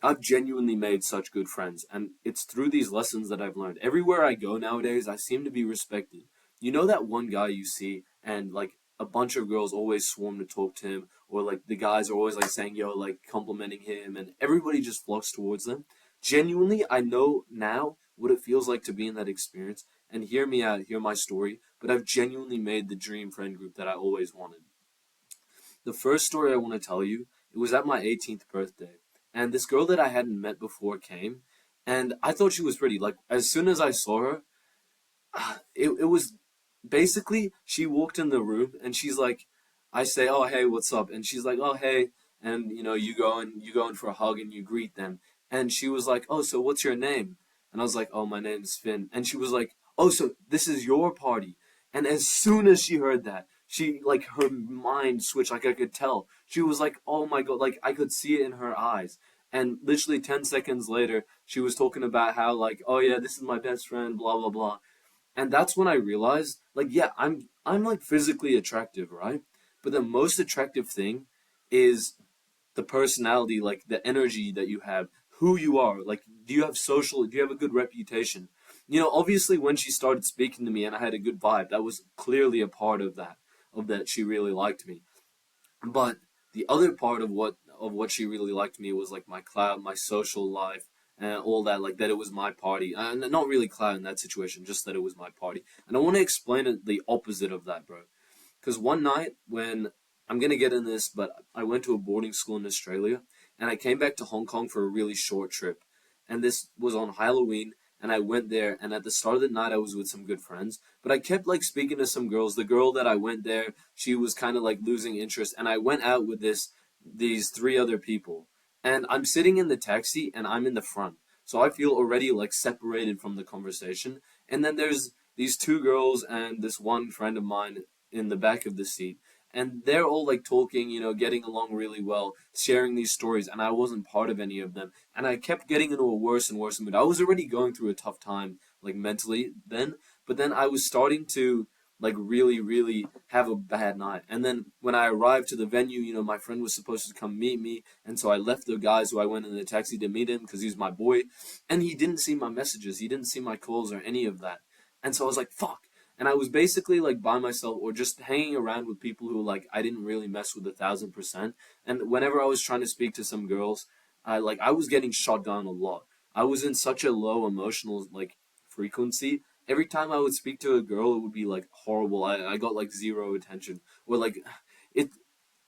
I've genuinely made such good friends, and it's through these lessons that I've learned. Everywhere I go nowadays, I seem to be respected. You know that one guy you see, and like a bunch of girls always swarm to talk to him, or like the guys are always like saying, yo, like complimenting him, and everybody just flocks towards them. Genuinely, I know now what it feels like to be in that experience, and hear me out, hear my story, but I've genuinely made the dream friend group that I always wanted. The first story I want to tell you, it was at my 18th birthday, and this girl that I hadn't met before came, and I thought she was pretty. Like as soon as I saw her, it was basically she walked in the room and she's like, I say, oh hey, what's up? And she's like, oh hey, and you go in for a hug and you greet them, and she was like, oh so what's your name? And I was like, oh my name's Finn, and she was like, oh so this is your party. And as soon as she heard that, she like her mind switched, like I could tell. She was like, oh my god, like I could see it in her eyes. And literally 10 seconds later, she was talking about how like, oh yeah, this is my best friend, blah blah blah. And that's when I realized, like, yeah, I'm like physically attractive, right? But the most attractive thing is the personality, like the energy that you have, who you are. Like, do you have a good reputation? Obviously when she started speaking to me and I had a good vibe, that was clearly a part of that she really liked me. But the other part of what she really liked me was like my clout, my social life, and all that. Like that it was my party, and not really clout in that situation, just that it was my party. And I want to explain it the opposite of that, bro. Because one night when I'm gonna get in this, but I went to a boarding school in Australia, and I came back to Hong Kong for a really short trip, and this was on Halloween. And I went there, and at the start of the night, I was with some good friends. But I kept like speaking to some girls. The girl that I went there, she was kind of like losing interest, and I went out with these three other people, and I'm sitting in the taxi, and I'm in the front, so I feel already like separated from the conversation. And then there's these two girls and this one friend of mine in the back of the seat, and they're all like talking, getting along really well, sharing these stories, and I wasn't part of any of them, and I kept getting into a worse and worse mood. I was already going through a tough time, like mentally then, but then I was starting to like really, really have a bad night. And then when I arrived to the venue, my friend was supposed to come meet me, and so I left the guys who I went in the taxi to meet him because he's my boy, and he didn't see my messages, he didn't see my calls or any of that, and so I was like, fuck. And I was basically like by myself or just hanging around with people who like I didn't really mess with 1,000%. And whenever I was trying to speak to some girls, I was getting shot down a lot. I was in such a low emotional like frequency. Every time I would speak to a girl, it would be like horrible. I got like zero attention. Or like it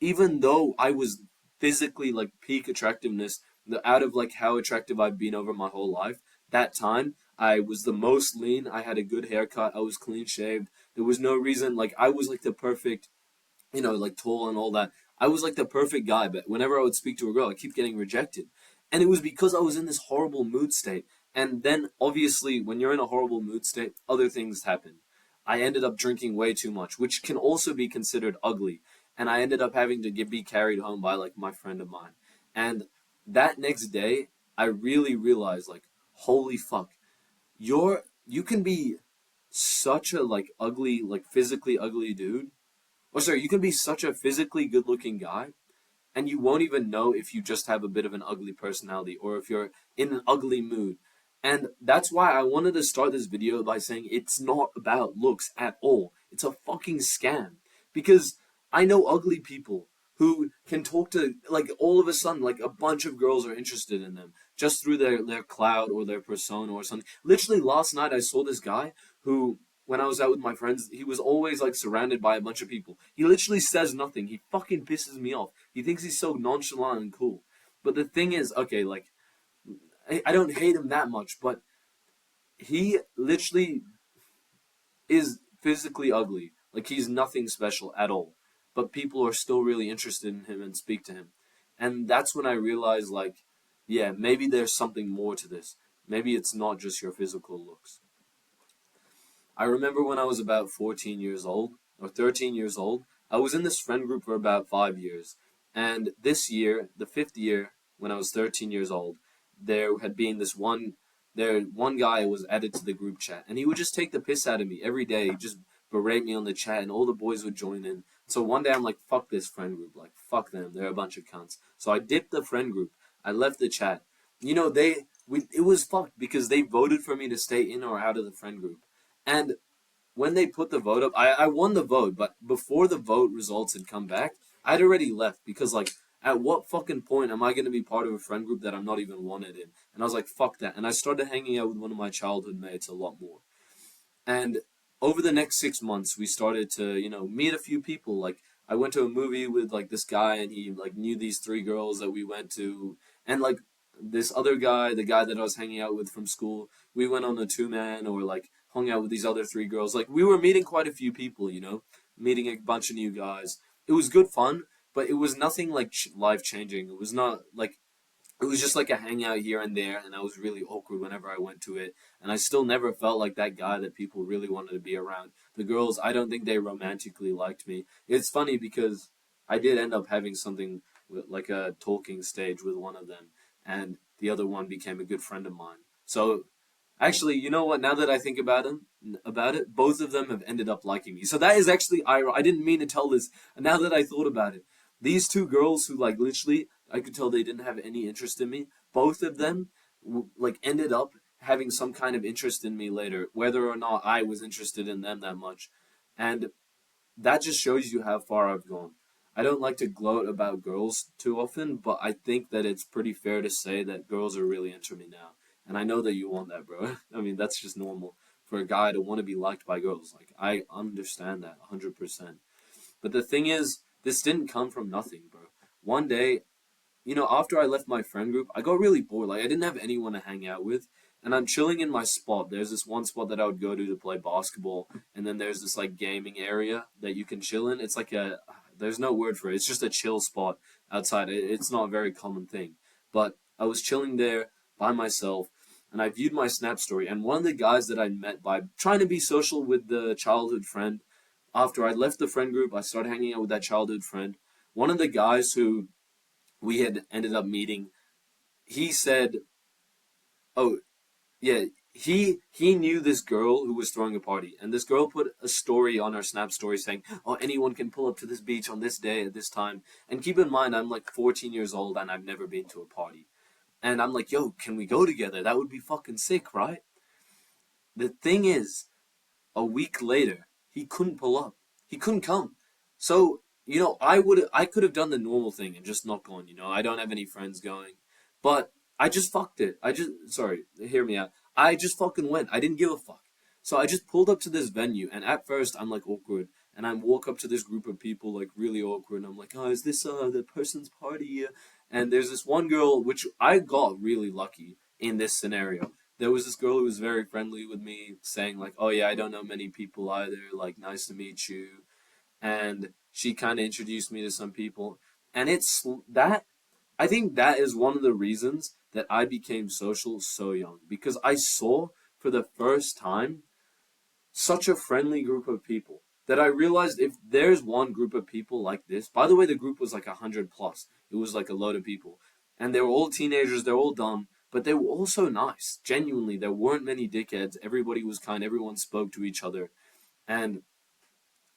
even though I was physically like peak attractiveness, out of like how attractive I've been over my whole life, that time I was the most lean. I had a good haircut. I was clean shaved. There was no reason like I was like the perfect, like tall and all that. I was like the perfect guy, but whenever I would speak to a girl, I keep getting rejected. And it was because I was in this horrible mood state. And then obviously when you're in a horrible mood state, other things happen. I ended up drinking way too much, which can also be considered ugly. And I ended up having to be carried home by like my friend of mine. And that next day, I really realized like, holy fuck, you can be such a like ugly, like physically ugly dude. Or sorry, you can be such a physically good looking guy, and you won't even know if you just have a bit of an ugly personality or if you're in an ugly mood. And that's why I wanted to start this video by saying it's not about looks at all. It's a fucking scam. Because I know ugly people who can talk to, like, all of a sudden, like, a bunch of girls are interested in them just through their clout or their persona or something. Literally, last night I saw this guy who, when I was out with my friends, he was always, like, surrounded by a bunch of people. He literally says nothing. He fucking pisses me off. He thinks he's so nonchalant and cool. But the thing is, okay, like, I don't hate him that much, but he literally is physically ugly. Like he's nothing special at all. But people are still really interested in him and speak to him. And that's when I realized like, yeah, maybe there's something more to this. Maybe it's not just your physical looks. I remember when I was about 14 years old or 13 years old, I was in this friend group for about 5 years. And this year, the fifth year, when I was 13 years old, there had been one guy was added to the group chat, and he would just take the piss out of me every day, just berate me on the chat, and all the boys would join in. So one day I'm like, fuck this friend group, like fuck them, they're a bunch of cunts. So I dipped the friend group, I left the chat, it was fucked because they voted for me to stay in or out of the friend group. And when they put the vote up, I won the vote, but before the vote results had come back, I'd already left because like at what fucking point am I gonna be part of a friend group that I'm not even wanted in? And I was like, fuck that. And I started hanging out with one of my childhood mates a lot more. And over the next 6 months, we started to, meet a few people. Like, I went to a movie with like this guy, and he like knew these three girls that we went to, and like this other guy, the guy that I was hanging out with from school, we went on a 2-man or like hung out with these other three girls. Like, we were meeting quite a few people, meeting a bunch of new guys. It was good fun, but it was nothing like life changing. It was not like it was just like a hangout here and there, and I was really awkward whenever I went to it. And I still never felt like that guy that people really wanted to be around. The girls, I don't think they romantically liked me. It's funny because I did end up having something like a talking stage with one of them, and the other one became a good friend of mine. So actually, you know what? Now that I think about it, both of them have ended up liking me. So that is actually I didn't mean to tell this. Now that I thought about it, these two girls who like literally I could tell they didn't have any interest in me. Both of them like ended up having some kind of interest in me later, whether or not I was interested in them that much. And that just shows you how far I've gone. I don't like to gloat about girls too often, but I think that it's pretty fair to say that girls are really into me now. And I know that you want that, bro. I mean, that's just normal for a guy to want to be liked by girls. Like, I understand that 100%. But the thing is, this didn't come from nothing, bro. One day, after I left my friend group, I got really bored. Like, I didn't have anyone to hang out with. And I'm chilling in my spot. There's this one spot that I would go to play basketball. And then there's this, like, gaming area that you can chill in. It's like there's no word for it. It's just a chill spot outside. It's not a very common thing. But I was chilling there by myself. And I viewed my Snap story. And one of the guys that I met by trying to be social with the childhood friend, after I left the friend group, I started hanging out with that childhood friend. One of the guys who we had ended up meeting, he said, "Oh, yeah, he knew this girl who was throwing a party, and this girl put a story on her Snap story saying, "Oh, anyone can pull up to this beach on this day at this time." And keep in mind, I'm like 14 years old and I've never been to a party. And I'm like, "Yo, can we go together? That would be fucking sick, right?" The thing is, a week later, he couldn't pull up. He couldn't come. So, I could have done the normal thing and just not gone, I don't have any friends going. But I just fucked it. Sorry, hear me out. I just fucking went. I didn't give a fuck. So I just pulled up to this venue, and at first I'm like awkward, and I walk up to this group of people like really awkward, and I'm like, "Oh, is this the person's party?" And there's this one girl, which I got really lucky in this scenario. There was this girl who was very friendly with me, saying like, "Oh yeah, I don't know many people either. Like, nice to meet you." And she kind of introduced me to some people, and it's that I think that is one of the reasons that I became social so young because I saw for the first time such a friendly group of people that I realized if there's one group of people like this. By the way, the group was like 100 plus. It was like a load of people, and they were all teenagers. They're all dumb, but they were also nice. Genuinely, there weren't many dickheads. Everybody was kind. Everyone spoke to each other, and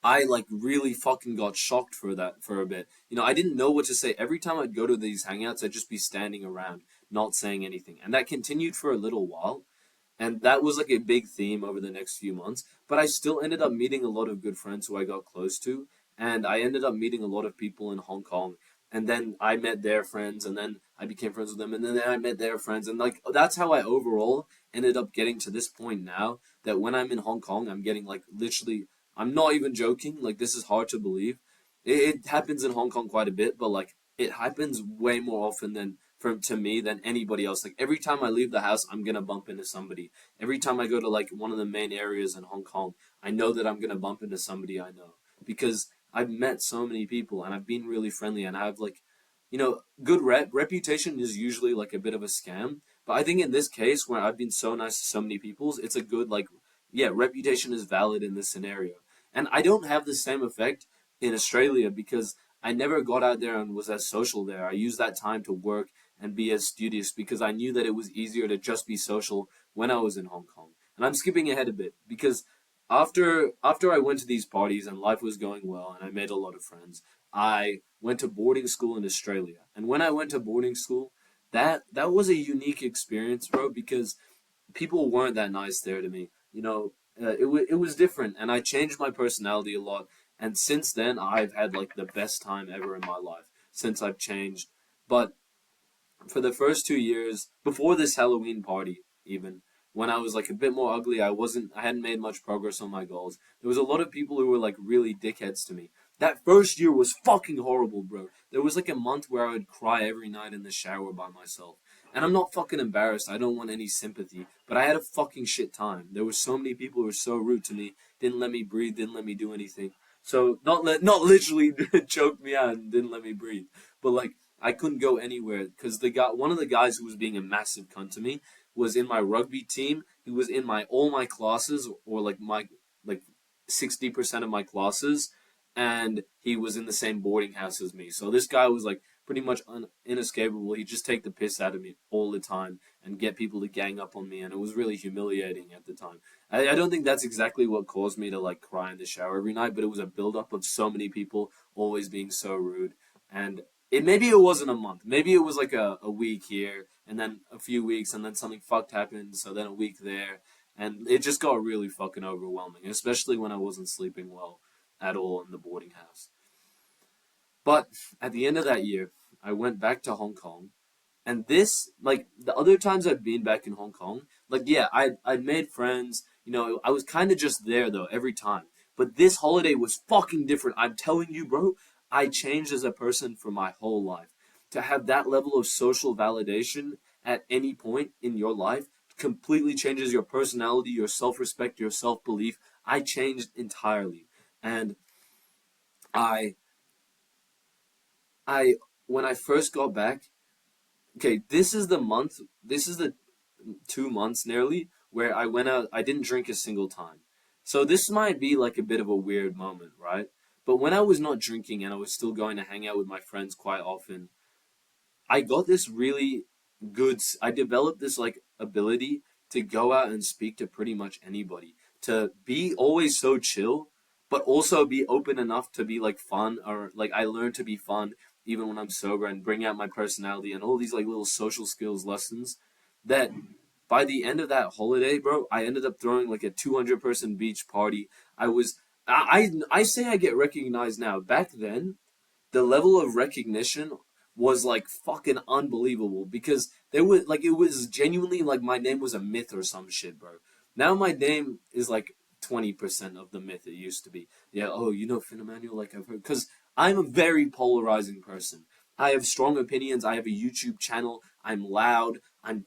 I like really fucking got shocked for that for a bit. I didn't know what to say. Every time I'd go to these hangouts, I'd just be standing around, not saying anything. And that continued for a little while. And that was like a big theme over the next few months. But I still ended up meeting a lot of good friends who I got close to. And I ended up meeting a lot of people in Hong Kong. And then I met their friends, and then I became friends with them, and then I met their friends. And like, that's how I overall ended up getting to this point now that when I'm in Hong Kong, I'm getting like literally, I'm not even joking. Like, this is hard to believe. It happens in Hong Kong quite a bit, but like, it happens way more often than to me than anybody else. Like every time I leave the house, I'm gonna bump into somebody. Every time I go to like one of the main areas in Hong Kong, I know that I'm gonna bump into somebody I know because I've met so many people and I've been really friendly and I have like, good reputation is usually like a bit of a scam. But I think in this case, where I've been so nice to so many people, it's a good like, yeah, reputation is valid in this scenario. And I don't have the same effect in Australia because I never got out there and was as social there. I used that time to work and be as studious because I knew that it was easier to just be social when I was in Hong Kong. And I'm skipping ahead a bit because after I went to these parties and life was going well and I made a lot of friends, I went to boarding school in Australia. And when I went to boarding school, that was a unique experience, bro, because people weren't that nice there to me. It was different, and I changed my personality a lot. And since then, I've had like the best time ever in my life since I've changed. But for the first 2 years before this Halloween party, even when I was like a bit more ugly, I hadn't made much progress on my goals. There was a lot of people who were like really dickheads to me. That first year was fucking horrible, bro. There was like a month where I would cry every night in the shower by myself. And I'm not fucking embarrassed. I don't want any sympathy. But I had a fucking shit time. There were so many people who were so rude to me, didn't let me breathe, didn't let me do anything. So not literally choked me out and didn't let me breathe, but like I couldn't go anywhere because one of the guys who was being a massive cunt to me was in my rugby team. He was in my all my classes, or like 60% of my classes, and he was in the same boarding house as me. So this guy was like pretty much inescapable. He'd just take the piss out of me all the time and get people to gang up on me, and it was really humiliating at the time. I don't think that's exactly what caused me to like cry in the shower every night, but it was a buildup of so many people always being so rude. And maybe it wasn't a month. Maybe it was like a week here, and then a few weeks, and then something fucked happened, so then a week there. And it just got really fucking overwhelming, especially when I wasn't sleeping well at all in the boarding house. But at the end of that year, I went back to Hong Kong. And this, like the other times I've been back in Hong Kong, like yeah, I'd made friends. I was kind of just there though every time. But this holiday was fucking different. I'm telling you, bro, I changed as a person for my whole life. To have that level of social validation at any point in your life completely changes your personality, your self-respect, your self-belief. I changed entirely. And I I when I first got back, okay, this is the 2 months nearly where I went out, I didn't drink a single time. So this might be like a bit of a weird moment, right? But when I was not drinking and I was still going to hang out with my friends quite often, I got this really I developed this like ability to go out and speak to pretty much anybody, to be always so chill, but also be open enough to be like fun, or like I learned to be fun even when I'm sober and bring out my personality and all these like little social skills lessons that by the end of that holiday, bro, I ended up throwing like a 200-person beach party. I say I get recognized now. Back then, the level of recognition was like fucking unbelievable because it was genuinely like my name was a myth or some shit, bro. Now my name is like 20% of the myth it used to be. Yeah, oh, Finn Emmanuel, like I've heard, because I'm a very polarizing person. I have strong opinions. I have a YouTube channel. I'm loud. I'm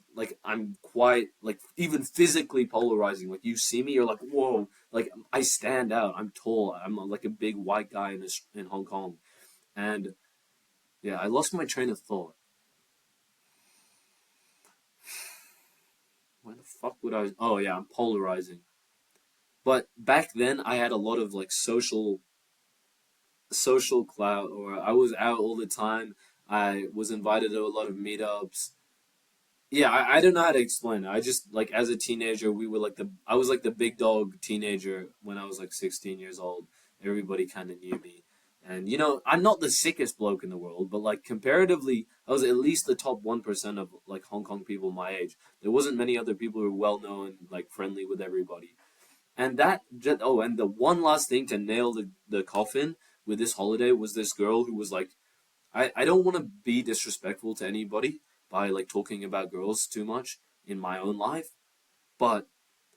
quite like even physically polarizing. Like you see me, you're like whoa. Like I stand out. I'm tall. I'm like a big white guy in Hong Kong. And yeah, I lost my train of thought. Where the fuck would I? Oh yeah, I'm polarizing. But back then, I had a lot of like social clout, or I was out all the time. I was invited to a lot of meetups. Yeah, I don't know how to explain it. I just like as a teenager, I was like the big dog teenager when I was like 16 years old. Everybody kind of knew me. And I'm not the sickest bloke in the world, but like comparatively, I was at least the top 1% of like Hong Kong people my age. There wasn't many other people who were well known, like friendly with everybody. And and the one last thing to nail the coffin with this holiday was this girl who was like, I don't want to be disrespectful to anybody by like talking about girls too much in my own life, but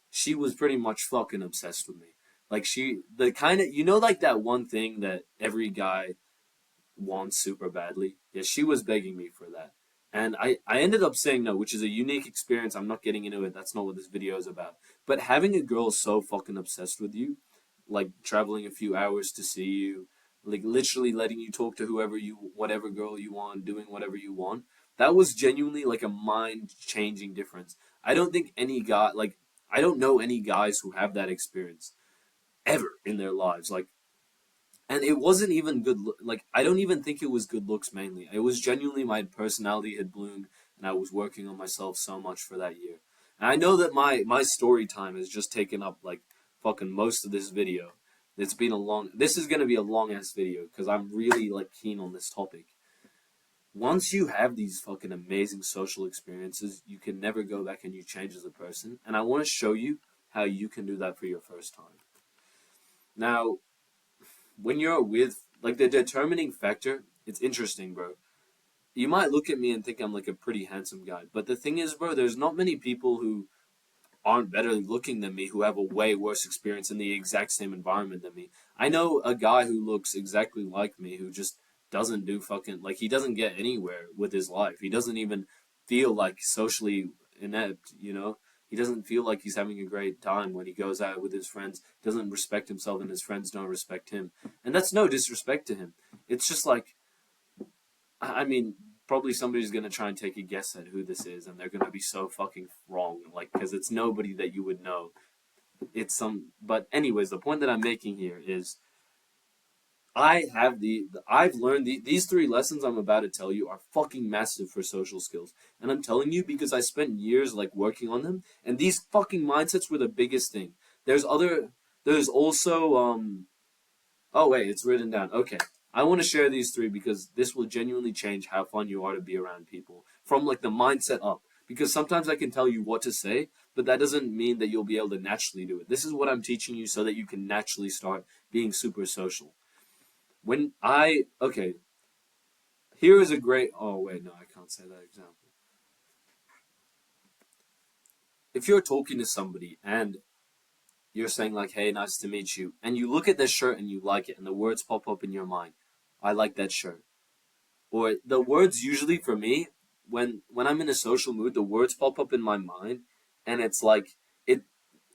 she was pretty much fucking obsessed with me. Like the kind of, like that one thing that every guy wants super badly. Yeah, she was begging me for that. And I ended up saying no, which is a unique experience. I'm not getting into it. That's not what this video is about. But having a girl so fucking obsessed with you, like traveling a few hours to see you, like literally letting you talk to whatever girl you want, doing whatever you want, that was genuinely like a mind changing difference. I don't think any guy, like, I don't know any guys who have that experience ever in their lives. Like, and it wasn't even like I don't even think it was good looks mainly. It was genuinely my personality had bloomed, and I was working on myself so much for that year. And I know that my story time has just taken up like fucking most of this video. This is gonna be a long ass video because I'm really like keen on this topic. Once you have these fucking amazing social experiences, you can never go back and you change as a person. And I want to show you how you can do that for your first time. Now, when you're with, like, the determining factor, it's interesting, bro. You might look at me and think I'm like a pretty handsome guy, but the thing is, bro, there's not many people who aren't better looking than me who have a way worse experience in the exact same environment than me. I know a guy who looks exactly like me who just doesn't do fucking, like, he doesn't get anywhere with his life. He doesn't even feel like socially inept, you know? He doesn't feel like he's having a great time when he goes out with his friends. He doesn't respect himself and his friends don't respect him. And that's no disrespect to him. It's just like, I mean, probably somebody's gonna try and take a guess at who this is, and they're gonna be so fucking wrong, like, because it's nobody that you would know. It's some, but anyways, the point that I'm making here is, I've learned these three lessons I'm about to tell you are fucking massive for social skills, and I'm telling you because I spent years like working on them, and these fucking mindsets were the biggest thing. There's also Oh wait, it's written down. Okay. I want to share these three because this will genuinely change how fun you are to be around people from like the mindset up. Because sometimes I can tell you what to say, but that doesn't mean that you'll be able to naturally do it. This is what I'm teaching you so that you can naturally start being super social. Okay, here is a great, oh wait, no, I can't say that example. If you're talking to somebody and you're saying like, "Hey, nice to meet you," and you look at their shirt and you like it, and the words pop up in your mind, "I like that shirt." Or the words usually for me, when I'm in a social mood, the words pop up in my mind, and it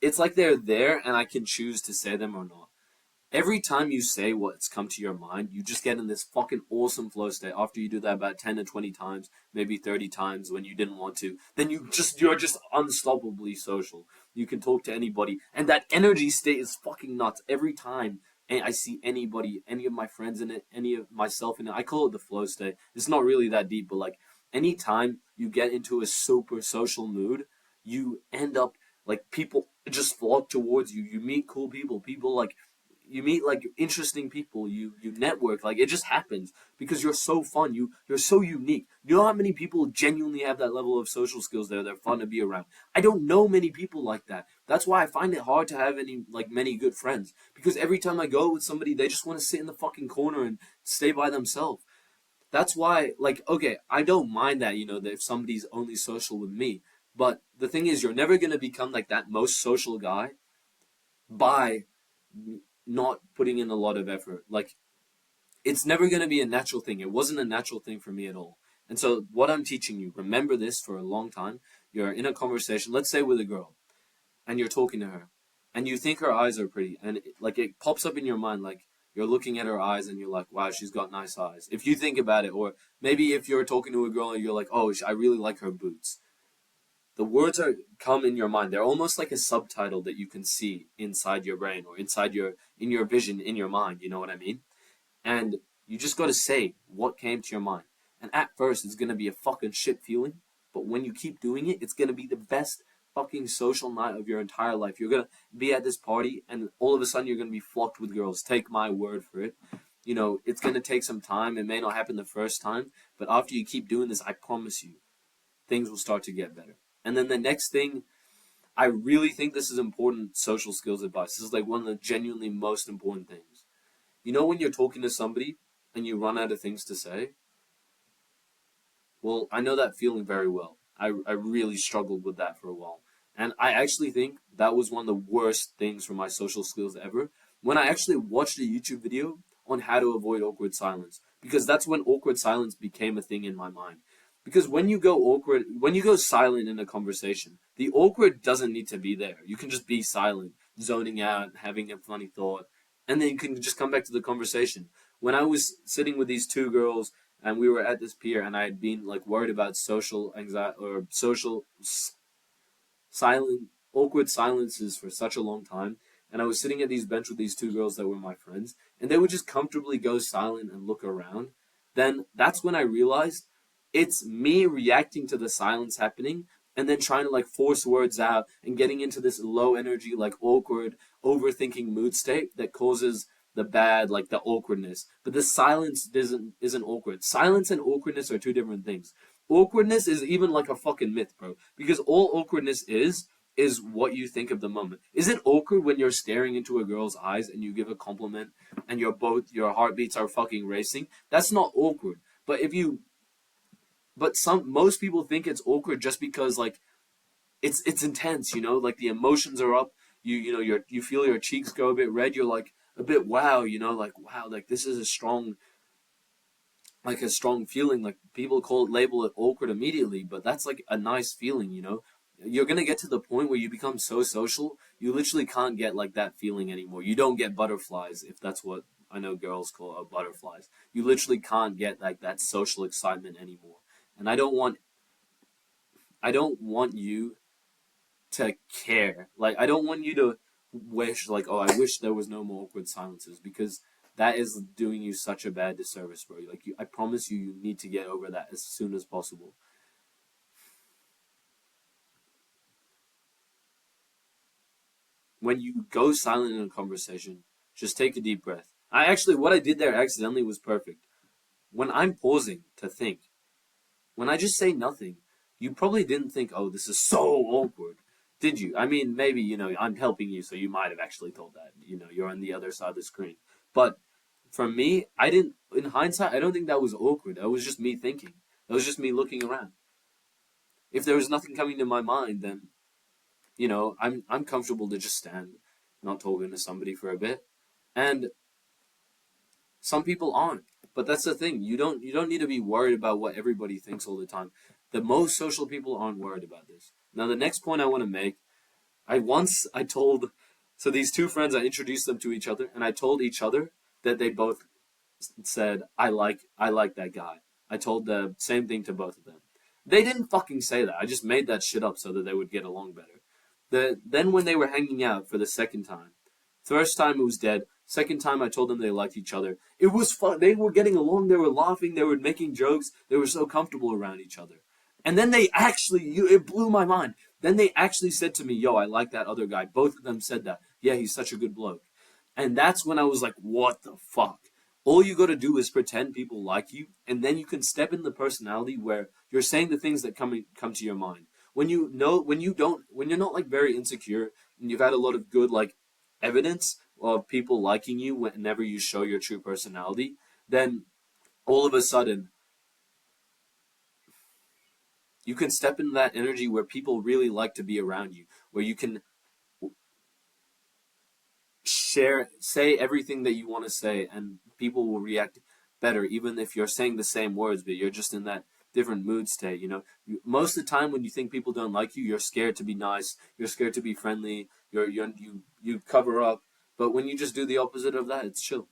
it's like they're there, and I can choose to say them or not. Every time you say what's come to your mind, you just get in this fucking awesome flow state. After you do that about 10 to 20 times, maybe 30 times when you didn't want to, then you're just unstoppably social. You can talk to anybody, and that energy state is fucking nuts. Every time I see anybody, any of my friends in it, any of myself in it, I call it the flow state. It's not really that deep, but like anytime you get into a super social mood, you end up like people just flock towards you. You meet cool people. You meet like interesting people, you network, like it just happens because you're so fun, you're so unique. You know how many people genuinely have that level of social skills there, they're fun to be around. I don't know many people like that. That's why I find it hard to have many good friends, because every time I go with somebody, they just want to sit in the fucking corner and stay by themselves. That's why, like, okay, I don't mind that, that if somebody's only social with me, but the thing is, you're never going to become like that most social guy by not putting in a lot of effort. Like, it's never going to be a natural thing. It wasn't a natural thing for me at all. And so, what I'm teaching you, remember this for a long time. You're in a conversation, let's say with a girl, and you're talking to her, and you think her eyes are pretty, and it pops up in your mind, like, you're looking at her eyes and you're like, wow, she's got nice eyes. If you think about it, or maybe if you're talking to a girl and you're like, oh, I really like her boots. The words are come in your mind. They're almost like a subtitle that you can see inside your brain or in your vision in your mind. You know what I mean? And you just got to say what came to your mind. And at first, it's gonna be a fucking shit feeling, but when you keep doing it, it's gonna be the best fucking social night of your entire life. You're gonna be at this party, and all of a sudden, you're gonna be flocked with girls. Take my word for it. It's gonna take some time. It may not happen the first time, but after you keep doing this, I promise you, things will start to get better. And then the next thing, I really think this is important social skills advice. This is like one of the genuinely most important things. When you're talking to somebody and you run out of things to say? Well, I know that feeling very well. I really struggled with that for a while. And I actually think that was one of the worst things for my social skills ever. When I actually watched a YouTube video on how to avoid awkward silence. Because that's when awkward silence became a thing in my mind. Because when you go silent in a conversation, the awkward doesn't need to be there. You can just be silent, zoning out, having a funny thought, and then you can just come back to the conversation. When I was sitting with these two girls and we were at this pier and I had been like worried about social anxiety or silent, awkward silences for such a long time, and I was sitting at these bench with these two girls that were my friends, and they would just comfortably go silent and look around, then that's when I realized it's me reacting to the silence happening and then trying to like force words out and getting into this low energy, like awkward, overthinking mood state that causes the bad, like the awkwardness. But the silence isn't awkward. Silence and awkwardness are two different things. Awkwardness is even like a fucking myth, bro. Because all awkwardness is what you think of the moment. Is it awkward when you're staring into a girl's eyes and you give a compliment and your heartbeats are fucking racing? That's not awkward. But most people think it's awkward just because like it's intense, you know, like the emotions are up. You feel your cheeks go a bit red. You're like a bit wow, you know, like wow, like this is a strong feeling. Like people label it awkward immediately, but that's like a nice feeling, you know. You're gonna get to the point where you become so social, you literally can't get like that feeling anymore. You don't get butterflies, if that's what I know girls call butterflies. You literally can't get like that social excitement anymore. And I don't want you to care. Like I don't want you to wish like, oh, I wish there was no more awkward silences because that is doing you such a bad disservice, bro. Like I promise you, you need to get over that as soon as possible. When you go silent in a conversation, just take a deep breath. What I did there accidentally was perfect. When I'm pausing to think, when I just say nothing, you probably didn't think, oh, this is so awkward. Did you? I mean, maybe, you know, I'm helping you, so you might have actually thought that. You know, you're on the other side of the screen. But for me, I didn't, in hindsight, I don't think that was awkward. That was just me thinking. That was just me looking around. If there was nothing coming to my mind, then, you know, I'm comfortable to just stand, not talking to somebody for a bit. And some people aren't. But that's the thing. You don't need to be worried about what everybody thinks all the time. The most social people aren't worried about this. Now the next point I want to make, I told so these two friends, I introduced them to each other and I told each other that they both said I like that guy. I told the same thing to both of them. They didn't fucking say that. I just made that shit up so that they would get along better. Then when they were hanging out for the second time, first time it was dead. Second time I told them they liked each other. It was fun. They were getting along. They were laughing. They were making jokes. They were so comfortable around each other. And then it blew my mind. Then they actually said to me, yo, I like that other guy. Both of them said that. Yeah, he's such a good bloke. And that's when I was like, what the fuck? All you gotta do is pretend people like you, and then you can step in the personality where you're saying the things that come to your mind. When you're not like very insecure, and you've had a lot of good like evidence of people liking you whenever you show your true personality, then all of a sudden you can step into that energy where people really like to be around you, where you can say everything that you want to say, and people will react better, even if you're saying the same words, but you're just in that different mood state. You know, most of the time when you think people don't like you, you're scared to be nice, you're scared to be friendly, you cover up. But when you just do the opposite of that, it's chill.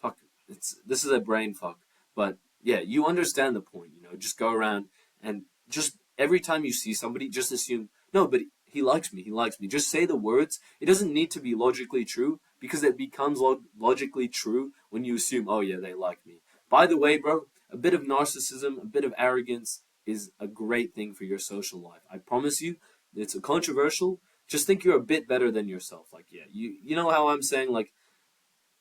Fuck, this is a brain fuck. But yeah, you understand the point. You know, just go around and just every time you see somebody, just assume no, but he likes me. He likes me. Just say the words. It doesn't need to be logically true because it becomes logically true when you assume, oh yeah, they like me. By the way, bro, a bit of narcissism, a bit of arrogance is a great thing for your social life. I promise you, it's a controversial. Just think you're a bit better than yourself. Like, yeah, you know how I'm saying like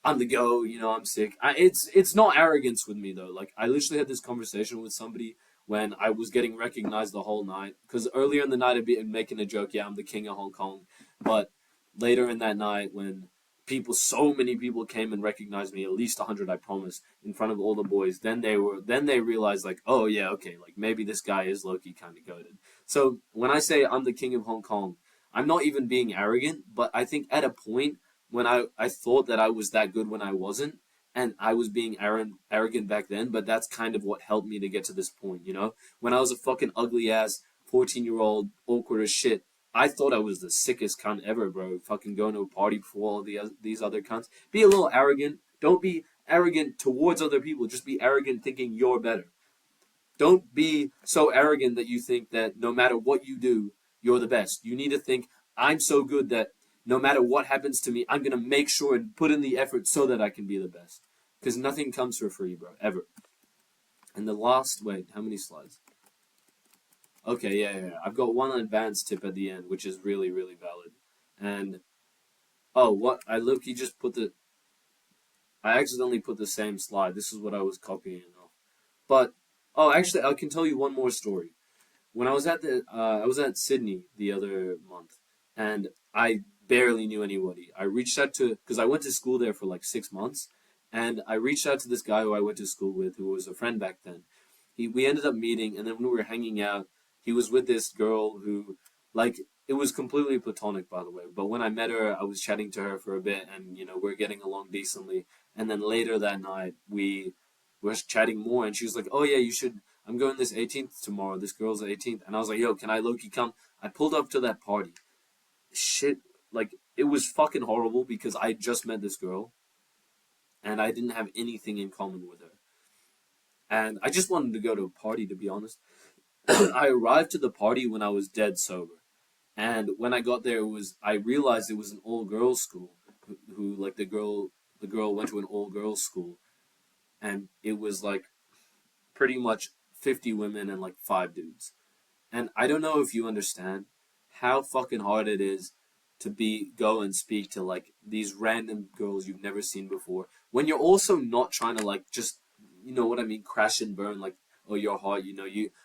I'm the go, you know, I'm sick. It's not arrogance with me though. Like I literally had this conversation with somebody when I was getting recognized the whole night. Because earlier in the night I'd be making a joke, yeah, I'm the king of Hong Kong. But later in that night when so many people came and recognized me, at least 100, I promise, in front of all the boys, then they realized like, oh yeah, okay, like maybe this guy is low-key kind of goated. So when I say I'm the king of Hong Kong, I'm not even being arrogant, but I think at a point when I thought that I was that good when I wasn't, and I was being arrogant back then, but that's kind of what helped me to get to this point, you know? When I was a fucking ugly ass 14-year-old, awkward as shit, I thought I was the sickest cunt ever, bro. Fucking going to a party before these other cunts. Be a little arrogant. Don't be arrogant towards other people. Just be arrogant thinking you're better. Don't be so arrogant that you think that no matter what you do, you're the best. You need to think, I'm so good that no matter what happens to me, I'm going to make sure and put in the effort so that I can be the best. Because nothing comes for free, bro, ever. And the last, wait, how many slides? Okay, yeah. I've got one advanced tip at the end, which is really, really valid. And, oh, what? I look, he just put the, I accidentally put the same slide. This is what I was copying off. But oh, actually, I can tell you one more story. When I was at Sydney the other month, and I barely knew anybody. I reached out to because I went to school there for like 6 months, and I reached out to this guy who I went to school with, who was a friend back then. We ended up meeting, and then when we were hanging out, he was with this girl who, like, it was completely platonic, by the way. But when I met her, I was chatting to her for a bit, and we're getting along decently. And then later that night, we were chatting more, and she was like, "Oh yeah, you should. I'm going this 18th tomorrow. This girl's 18th." And I was like, "Yo, can I low key come?" I pulled up to that party. Shit, like it was fucking horrible because I just met this girl, and I didn't have anything in common with her. And I just wanted to go to a party, to be honest. I arrived to the party when I was dead sober. And when I got there, I realized it was an all girls school. Who like the girl went to an all girls school, and it was like pretty much 50 women and like 5 dudes. And I don't know if you understand how fucking hard it is to go and speak to like these random girls you've never seen before when you're also not trying to like just what I mean, crash and burn, like, oh, you're hot,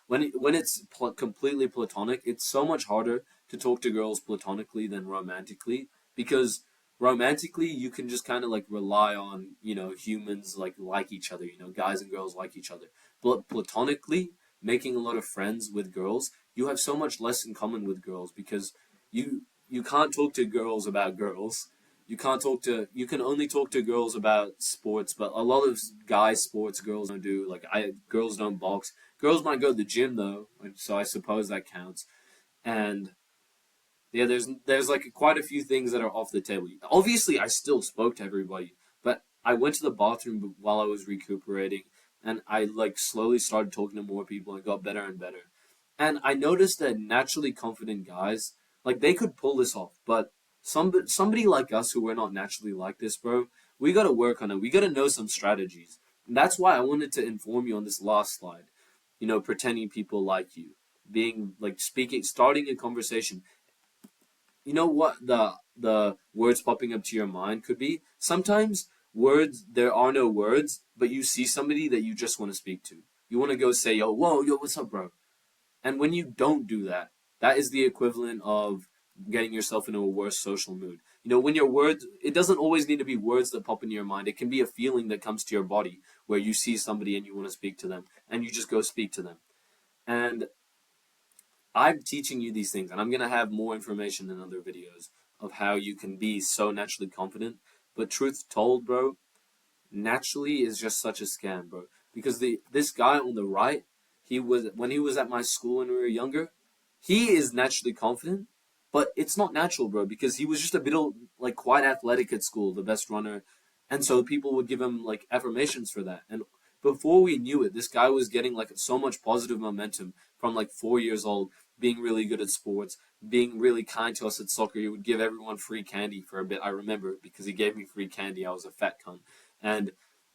when it's completely platonic, it's so much harder to talk to girls platonically than romantically, because romantically you can just kind of like rely on humans like each other, guys and girls like each other. But platonically, making a lot of friends with girls, you have so much less in common with girls because you can't talk to girls about girls. You can only talk to girls about sports, but a lot of guy sports girls don't do. Girls don't box. Girls might go to the gym though, so I suppose that counts. And yeah, there's like quite a few things that are off the table. Obviously, I still spoke to everybody, but I went to the bathroom while I was recuperating, and I like slowly started talking to more people and got better and better. And I noticed that naturally confident guys, like they could pull this off, but somebody like us who are not naturally like this, bro, we got to work on it. We got to know some strategies. And that's why I wanted to inform you on this last slide. Pretending people like you, being like speaking, starting a conversation. You know what the words popping up to your mind could be? Sometimes words, there are no words, but you see somebody that you just want to speak to. You want to go say, yo, whoa, yo, what's up, bro? And when you don't do that, that is the equivalent of getting yourself into a worse social mood. When your words, it doesn't always need to be words that pop into your mind. It can be a feeling that comes to your body where you see somebody and you want to speak to them and you just go speak to them. And I'm teaching you these things, and I'm going to have more information in other videos of how you can be so naturally confident. But truth told, bro, naturally is just such a scam, bro. Because this guy on the right, when he was at my school when we were younger, he is naturally confident, but it's not natural, bro, because he was just a bit like quite athletic at school, the best runner, and so people would give him like affirmations for that. And before we knew it, this guy was getting like so much positive momentum from like 4 years old, being really good at sports, being really kind to us at soccer. He would give everyone free candy for a bit. I remember because he gave me free candy. I was a fat cunt. And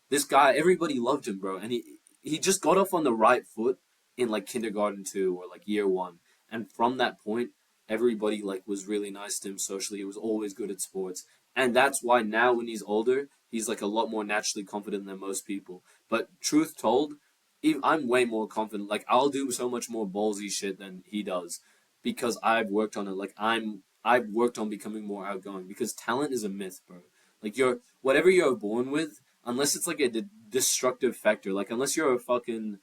this guy, everybody loved him, bro. And he just got off on the right foot in like kindergarten 2 or like year 1. And from that point, everybody like was really nice to him socially. He was always good at sports. And that's why now when he's older, he's like a lot more naturally confident than most people. But truth told, I'm way more confident. Like I'll do so much more ballsy shit than he does because I've worked on it. I've worked on becoming more outgoing because talent is a myth, bro. Like whatever you're born with, unless it's like a destructive factor, like unless you're a fucking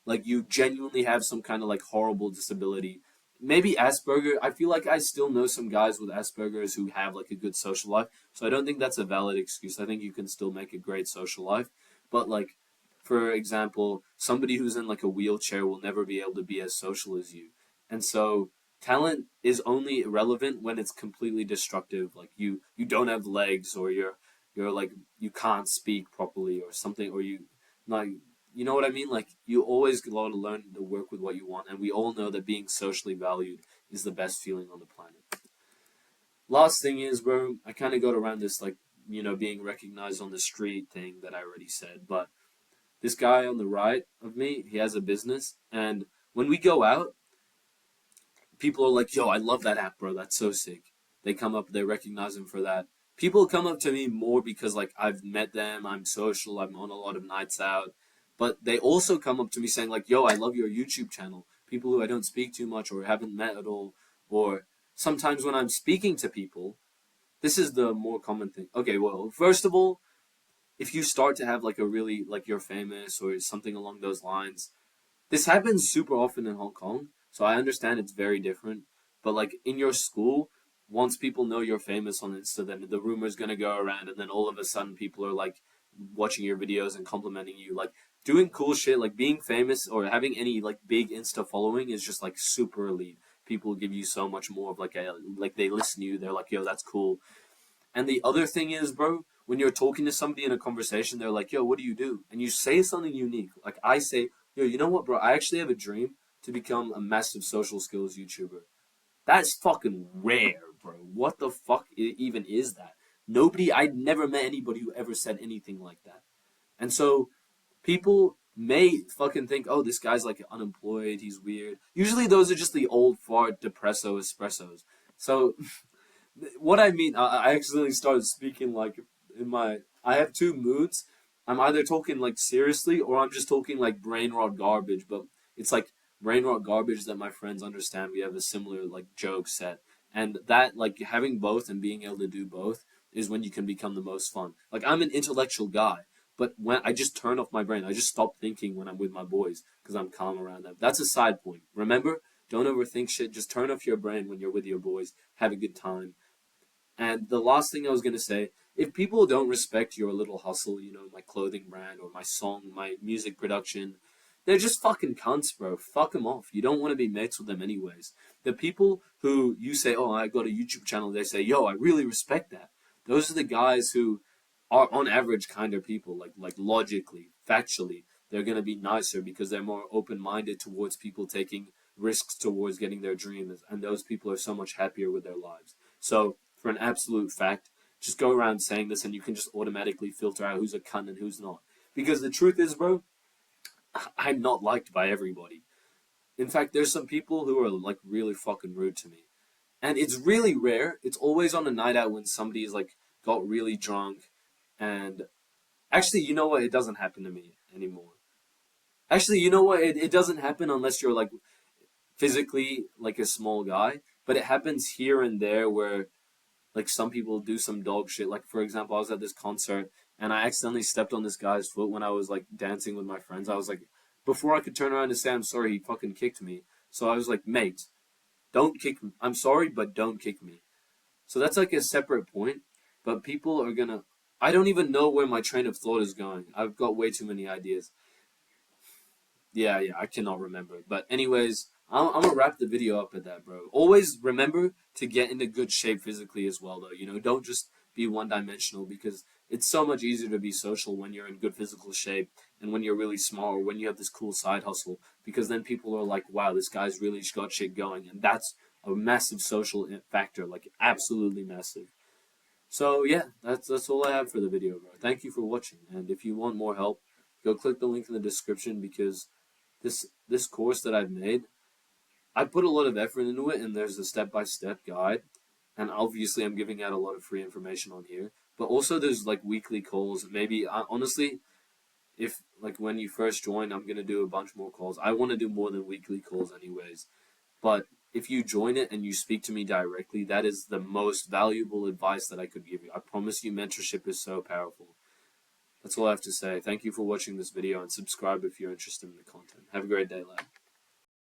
like you genuinely have some kind of like horrible disability. Maybe Asperger. I feel like I still know some guys with Asperger's who have like a good social life. So I don't think that's a valid excuse. I think you can still make a great social life. But like, for example, somebody who's in like a wheelchair will never be able to be as social as you. And so talent is only relevant when it's completely destructive. Like you don't have legs, or you're like you can't speak properly or something, or not you know what I mean? Like, you always got to learn to work with what you want, and we all know that being socially valued is the best feeling on the planet. Last thing is, bro, I kind of got around this, like, being recognized on the street thing that I already said, but this guy on the right of me, he has a business, and when we go out, people are like, yo, I love that app, bro, that's so sick. They come up, they recognize him for that. People come up to me more because like I've met them, I'm social, I'm on a lot of nights out, but they also come up to me saying like, "Yo, I love your YouTube channel." People who I don't speak to much or haven't met at all, or sometimes when I'm speaking to people, this is the more common thing. Okay, well, first of all, if you start to have like a really like you're famous or something along those lines, this happens super often in Hong Kong, so I understand it's very different. But like in your school, once people know you're famous on Insta, then the rumor's gonna go around, and then all of a sudden people are like watching your videos and complimenting you. Like doing cool shit, like being famous or having any like big Insta following is just like super elite. People give you so much more of like a like they listen to you. They're like, yo, that's cool. And the other thing is, bro, when you're talking to somebody in a conversation, they're like, yo, what do you do? And you say something unique. Like I say, yo, you know what, bro? I actually have a dream to become a massive social skills YouTuber. That's fucking rare, bro. What the fuck even is that? I'd never met anybody who ever said anything like that. And so people may fucking think, oh, this guy's like unemployed, he's weird. Usually those are just the old fart depresso espressos. So what I mean, I accidentally started speaking like in my. I have two moods. I'm either talking like seriously or I'm just talking like brain rot garbage. But it's like brain rot garbage that my friends understand. We have a similar like joke set, and that like having both and being able to do both is when you can become the most fun. Like I'm an intellectual guy, but when I just turn off my brain, I just stop thinking when I'm with my boys because I'm calm around them. That's a side point. Remember, don't overthink shit. Just turn off your brain when you're with your boys. Have a good time. And the last thing I was going to say, if people don't respect your little hustle, you know, my clothing brand or my song, my music production, they're just fucking cunts, bro. Fuck them off. You don't want to be mates with them anyways. The people who you say, oh, I got a YouTube channel, they say, yo, I really respect that. Those are the guys who are on average kinder people, like logically, factually, they're going to be nicer because they're more open-minded towards people taking risks towards getting their dreams, and those people are so much happier with their lives. So, for an absolute fact, just go around saying this and you can just automatically filter out who's a cunt and who's not. Because the truth is, bro, I'm not liked by everybody. In fact, there's some people who are like really fucking rude to me. And it's really rare. It's always on a night out when somebody's like got really drunk. And actually, you know what? It doesn't happen to me anymore. Actually, you know what? It doesn't happen unless you're like physically like a small guy. But it happens here and there where like some people do some dog shit. Like for example, I was at this concert and I accidentally stepped on this guy's foot when I was like dancing with my friends. I was like, before I could turn around and say I'm sorry, he fucking kicked me. So I was like, mate, don't kick me. I'm sorry, but don't kick me. So that's like a separate point. But people are gonna. I don't even know where my train of thought is going. I've got way too many ideas. Yeah, I cannot remember. But anyways, I'm gonna wrap the video up at that, bro. Always remember to get into good shape physically as well, though. You know, don't just be one-dimensional because it's so much easier to be social when you're in good physical shape and when you're really small or when you have this cool side hustle. Because then people are like, "Wow, this guy's really got shit going," and that's a massive social factor, like absolutely massive. So yeah, that's all I have for the video, bro. Thank you for watching, and if you want more help, go click the link in the description because this course that I've made, I put a lot of effort into it, and there's a step-by-step guide, and obviously I'm giving out a lot of free information on here. But also there's like weekly calls. Maybe honestly, if like when you first join, I'm gonna do a bunch more calls. I want to do more than weekly calls, anyways. But if you join it and you speak to me directly, that is the most valuable advice that I could give you. I promise you, mentorship is so powerful. That's all I have to say. Thank you for watching this video and subscribe if you're interested in the content. Have a great day, lad.